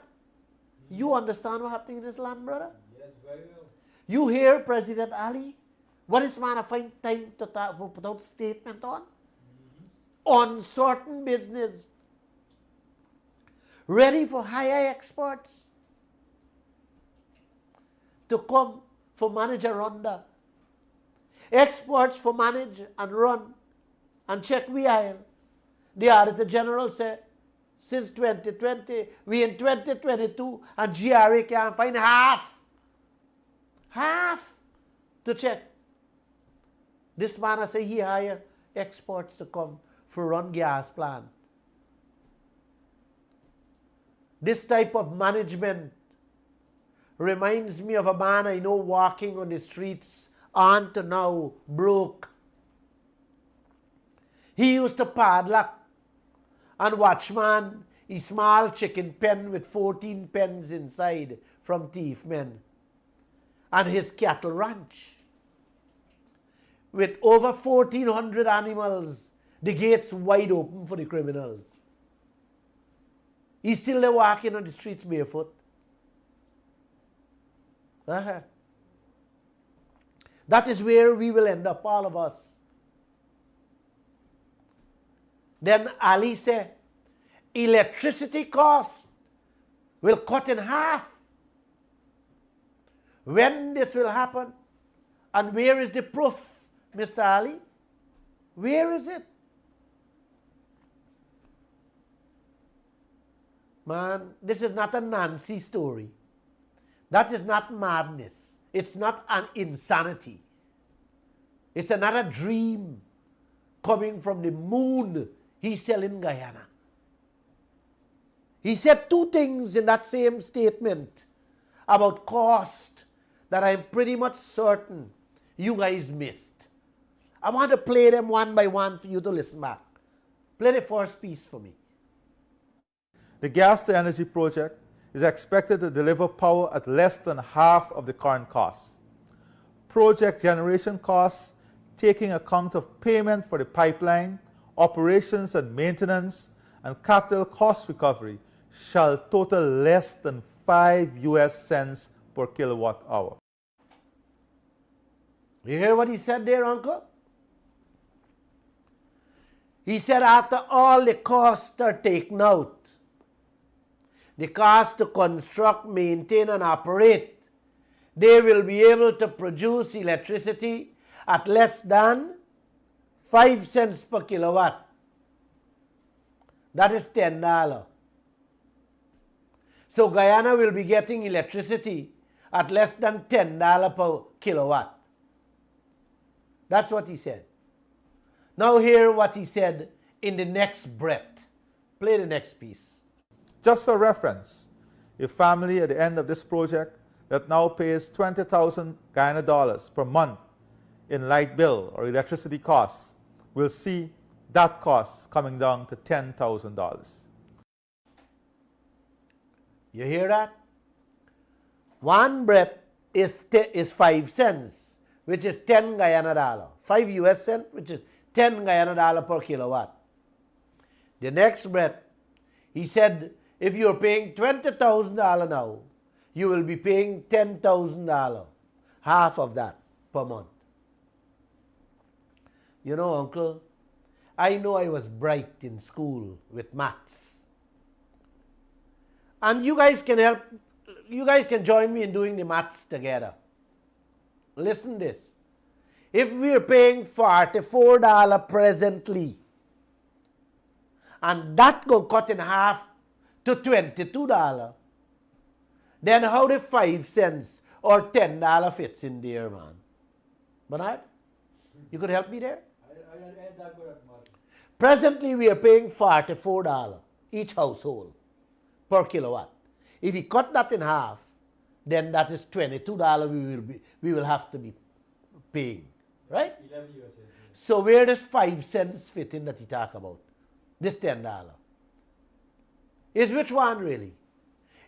you understand what's happening in this land, brother? Yes, very well. You hear President Ali? What is man find time to put out statement on? Uncertain business. Ready for higher experts to come for manage and run that. Experts for manage and run and check we are. The Auditor General said, since 2020, we in 2022 and GRA can't find half to check. This man has said he hire experts to come for run gas plant. This type of management reminds me of a man I know walking on the streets on to now broke. He used to padlock and watchman a small chicken pen with 14 pens inside from thief men. And his cattle ranch with over 1,400 animals, the gates wide open for the criminals. He's still there walking on the streets barefoot. That is where we will end up, all of us. Then Ali said, electricity cost will cut in half. When this will happen? And where is the proof, Mr. Ali? Where is it? Man, this is not a Nancy story. That is not madness. It's not an insanity. It's another dream coming from the moon he's selling Guyana. He said two things in that same statement about cost that I'm pretty much certain you guys missed. I want to play them one by one for you to listen back. Play the first piece for me. The gas to energy project is expected to deliver power at less than half of the current cost. Project generation costs, taking account of payment for the pipeline, operations and maintenance, and capital cost recovery, shall total less than 5 US cents per kilowatt hour. You hear what he said there, Uncle? He said after all the costs are taken out, the cost to construct, maintain, and operate, they will be able to produce electricity at less than 5 cents per kilowatt. That is $10. So Guyana will be getting electricity at less than $10 per kilowatt. That's what he said. Now hear what he said in the next breath. Play the next piece. Just for reference, a family at the end of this project that now pays 20,000 Guyana dollars per month in light bill or electricity costs will see that cost coming down to $10,000. You hear that? One breath is 5 cents, which is 10 Guyana dollar. 5 US cent, which is 10 Guyana dollar per kilowatt. The next breath, he said, if you're paying $20,000 now, you will be paying $10,000, half of that per month. You know, Uncle, I know I was bright in school with maths. And you guys can join me in doing the maths together. Listen this. If we're paying $44 presently, and that go cut in half to $22, then how the 5 cents or $10 fits in there, man? Bernard, you could help me there? I ain't that good at math. Presently, we are paying $44 each household per kilowatt. If we cut that in half, then that is $22 we will have to be paying, right? 11 US. So where does 5 cents fit in that he talk about? This $10. Is which one really?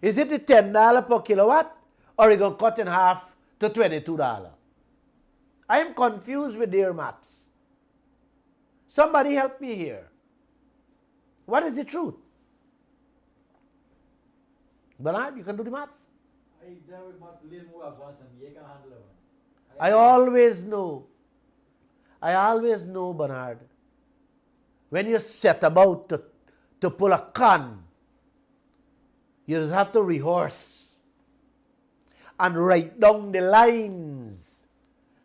Is it the $10 per kilowatt, or you going to cut in half to $22? I am confused with their maths. Somebody help me here. What is the truth? Bernard, you can do the maths. I there we must live more advanced and you can handle it. I always know, Bernard, when you set about to pull a con, you just have to rehearse and write down the lines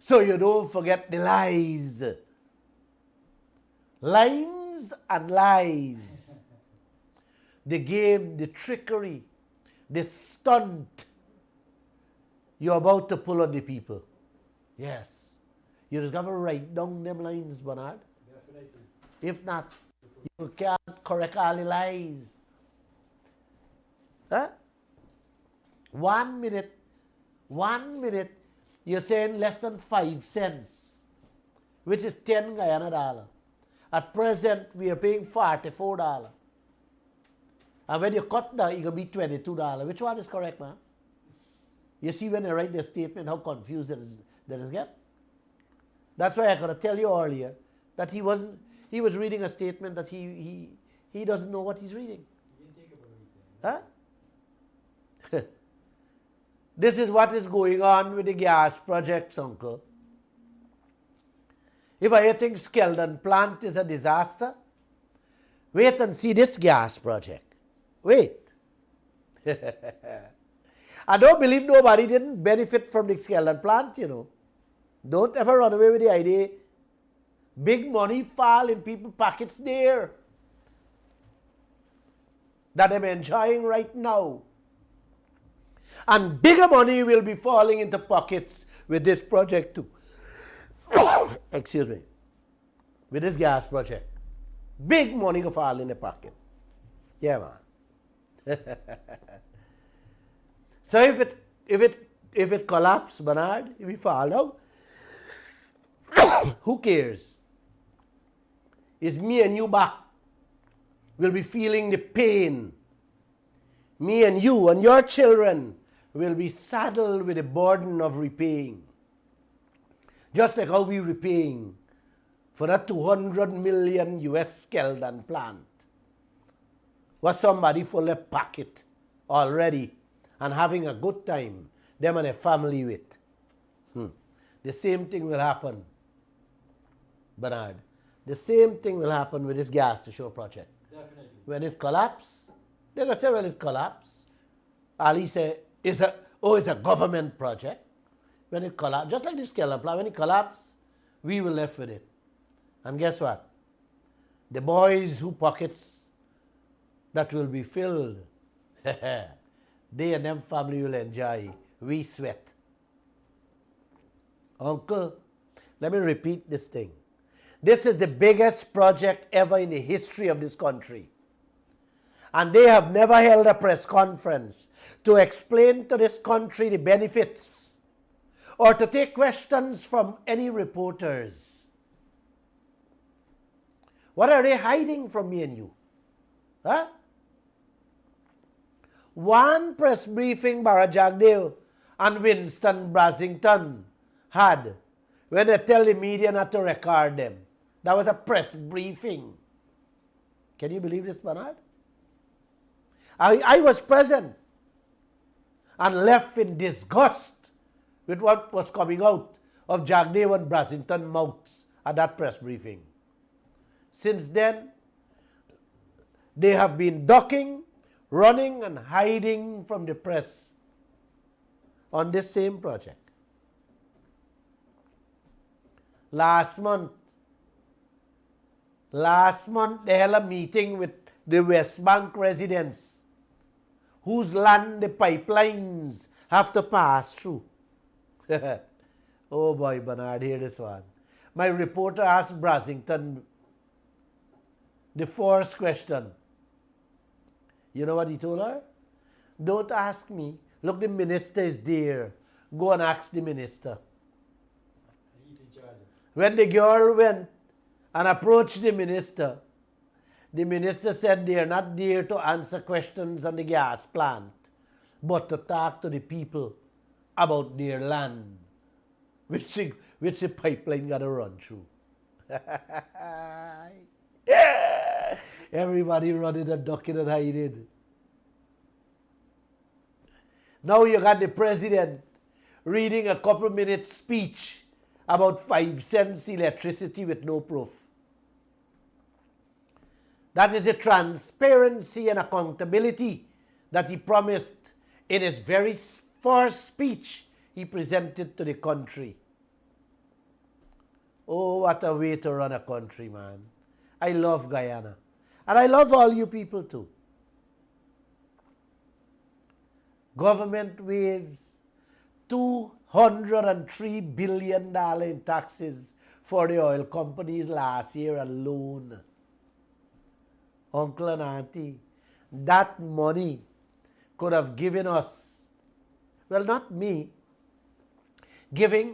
so you don't forget the lies. Lines and lies. The game, the trickery, the stunt you're about to pull on the people. Yes. You just got to write down them lines, Bernard. Definitely. If not, you can't correct all the lies. Huh? 1 minute, you're saying less than 5 cents, which is 10 Guyana dollar. At present, we are paying $44. And when you cut that, you're going to be $22. Which one is correct, man? You see when they write their statement, how confused that is get? That's why I got to tell you earlier that he was reading a statement that he doesn't know what he's reading. You didn't think about Huh? everything. This is what is going on with the gas projects, Uncle. If I think Skeldon plant is a disaster, wait and see this gas project. Wait. I don't believe nobody didn't benefit from the Skeldon plant, you know. Don't ever run away with the idea. Big money fall in people's pockets there. that I'm enjoying right now. And bigger money will be falling into pockets with this project too. Excuse me. With this gas project. Big money will fall in the pocket. Yeah, man. So if it collapses, Bernard, if it fall out, who cares? It's me and you back. Will be feeling the pain. Me and you and your children will be saddled with the burden of repaying. Just like how we repaying for that 200 million US Skeldon plant. Was somebody full of pocket already and having a good time, them and their family with. The same thing will happen, Bernard. The same thing will happen with this gas to show project. Definitely. When it collapses, they're going to say, well, it collapsed. Ali say, it's a government project. When it collapses, just like this Skeldon plant, when it collapses, we will left with it. And guess what? The boys who pockets that will be filled, they and them family will enjoy. We sweat. Uncle, let me repeat this thing. This is the biggest project ever in the history of this country. And they have never held a press conference to explain to this country the benefits or to take questions from any reporters. What are they hiding from me and you? Huh? One press briefing Barra Jagdeo and Winston Brasington had when they tell the media not to record them. That was a press briefing. Can you believe this, Bernard? I was present and left in disgust with what was coming out of Jagdeo and Brasington mouths at that press briefing. Since then, they have been ducking, running and hiding from the press on this same project. Last month, they held a meeting with the West Bank residents whose land the pipelines have to pass through. Oh boy, Bernard, hear this one. My reporter asked Brasington the first question. You know what he told her? Don't ask me. Look, the minister is there. Go and ask the minister. He's in charge. When the girl went and approached the minister said they are not there to answer questions on the gas plant, but to talk to the people about their land, which the pipeline got to run through. Everybody running and ducking and hiding. Now you got the president reading a couple minutes speech about 5 cents electricity with no proof. That is the transparency and accountability that he promised in his very first speech he presented to the country. Oh, what a way to run a country, man. I love Guyana. And I love all you people too. Government waives $203 billion in taxes for the oil companies last year alone. Uncle and auntie, that money could have given us, well, not me, give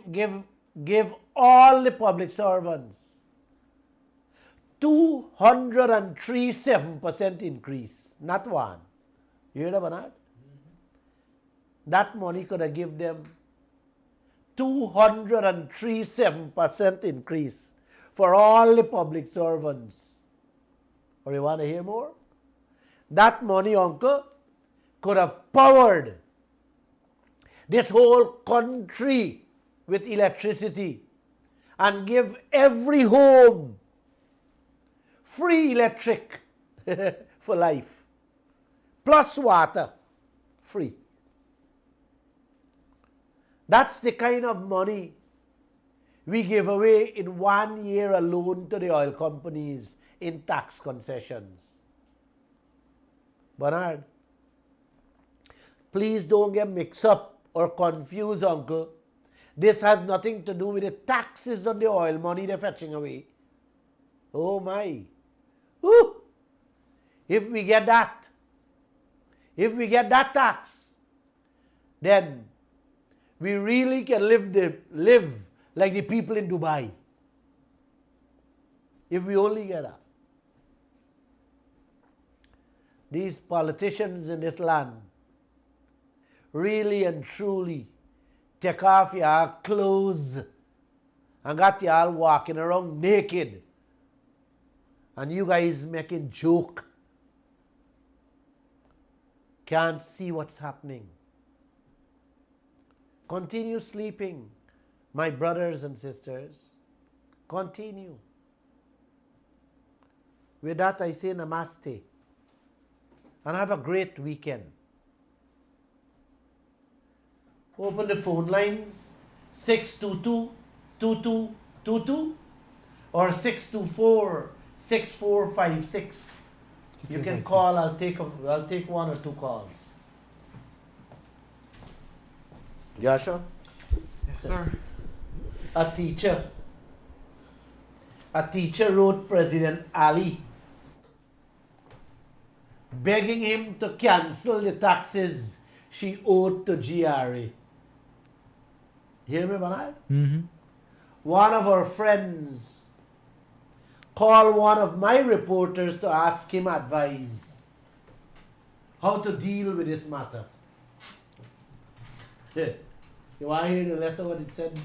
all the public servants 203.7% increase, not one. You hear that, Bernard? That money could have given them 203.7% increase for all the public servants. Or you want to hear more? That money, Uncle, could have powered this whole country with electricity and give every home free electric for life, plus water, free. That's the kind of money we give away in 1 year alone to the oil companies in tax concessions. Bernard, please don't get mixed up or confused, uncle. This has nothing to do with the taxes on the oil money they're fetching away. Oh my. Whew. If we get that tax, then we really can live like the people in Dubai. If we only get that. These politicians in this land really and truly take off your clothes and got y'all walking around naked. And you guys making joke. Can't see what's happening. Continue sleeping, my brothers and sisters. Continue. With that, I say namaste. And have a great weekend. Open the phone lines 622-2222 or 624-6456. You can call. I'll take one or two calls. Joshua? Yes, sir. A teacher wrote President Ali begging him to cancel the taxes she owed to GRA. Hear me, Bernard? Mm-hmm. One of our friends called one of my reporters to ask him advice how to deal with this matter. You want to hear the letter, what it said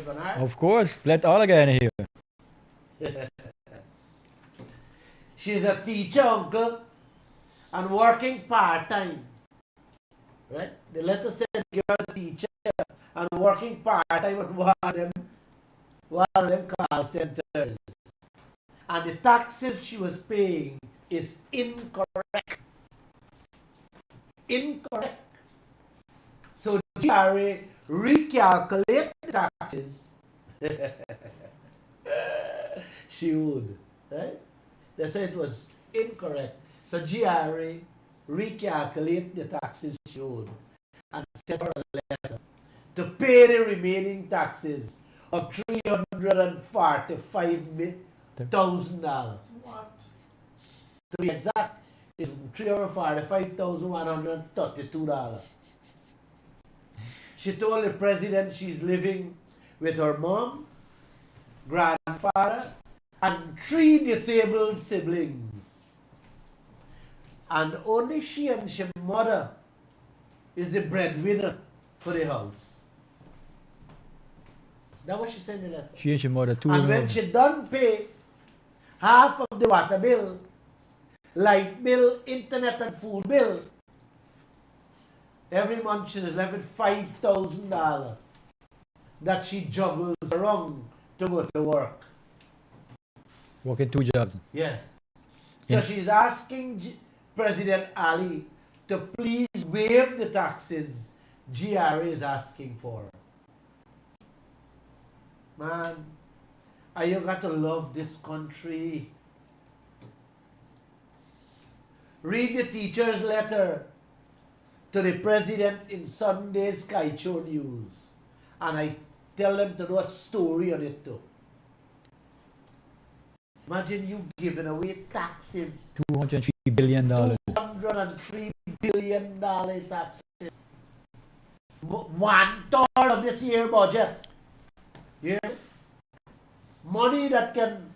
Bernard? Of course, let all again here. She's a teacher, uncle, and working part-time. Right? The letter said the girl's a teacher and working part-time at one of them call centers. And the taxes she was paying is incorrect. Incorrect. So GRA recalculate the taxes she would. Right? They said it was incorrect. So GRA recalculate the taxes she owed and sent her a letter to pay the remaining taxes of $345,000. What? To be exact, it's $345,132. She told the president she's living with her mom, grandfather, and 3 disabled siblings. And only she and her mother is the breadwinner for the house. That's what she said in the letter. She and your mother too. And when she done pay half of the water bill, light bill, internet and food bill, every month she is left with $5,000 that she juggles around to go to work. Working 2 jobs. Yes. So Yeah. she's asking President Ali to please waive the taxes GRA is asking for. Man, you got to love this country. Read the teacher's letter to the president in Sunday's Kaieteur News. And I tell them to do a story on it too. Imagine you giving away taxes. $203 billion. $203 billion taxes. 1/3 of this year budget. Yeah. Money that can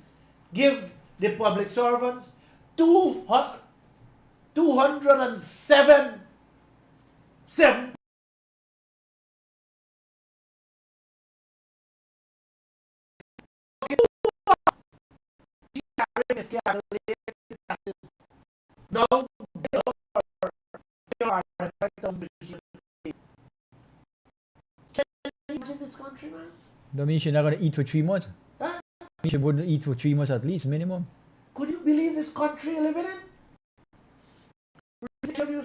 give the public servants 207 no. Can you imagine this country, man? That means you're not going to eat for 3 months. Huh? Means you wouldn't eat for 3 months at least, minimum. Could you believe this country you're living in? Can you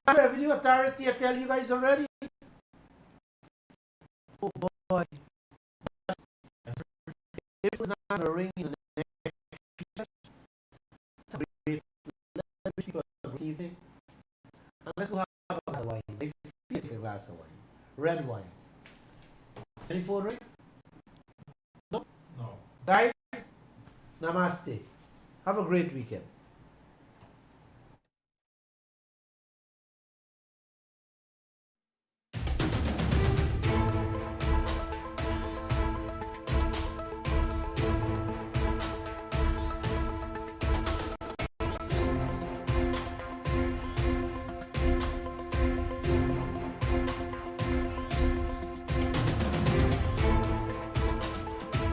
Revenue Authority, I tell you guys already. Oh boy. If it's not a ring in the next, let people evening. And let's go have a glass of wine. If you take a glass of wine. Red wine. Any phone ring? No? No. Guys, namaste. Have a great weekend.